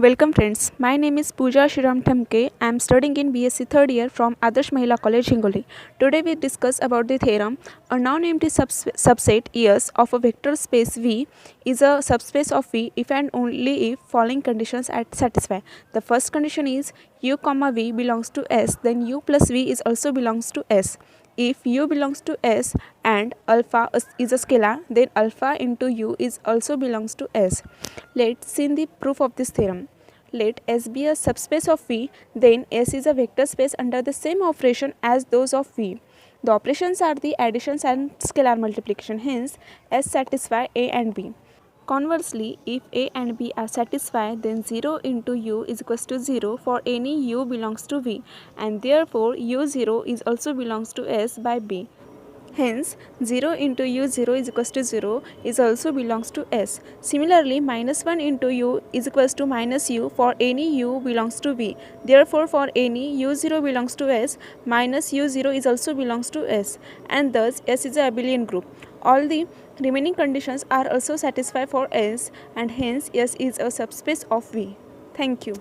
Welcome friends, my name is Pooja Thamke. I am studying in BSc 3rd year from Adarsh Mahila College, Hingoli. Today we discuss about the theorem. A non-empty subset S of a vector space V is a subspace of V if and only if following conditions are satisfied. The first condition is U comma V belongs to S, then U plus V is also belongs to S. If U belongs to S and alpha is a scalar, then alpha into U is also belongs to S. Let's see the proof of this theorem. Let S be a subspace of V, then S is a vector space under the same operation as those of V. The operations are the additions and scalar multiplication, hence S satisfy A and B. Conversely, if A and B are satisfied, then 0 into U is equals to 0 for any U belongs to V, and therefore U0 is also belongs to S by B. Hence, 0 into U0 is equals to 0 is also belongs to S. Similarly, minus 1 into U is equals to minus U for any U belongs to V. Therefore, for any U0 belongs to S, minus U0 is also belongs to S, and thus S is a abelian group. All the remaining conditions are also satisfied for S, and hence S is a subspace of V. Thank you.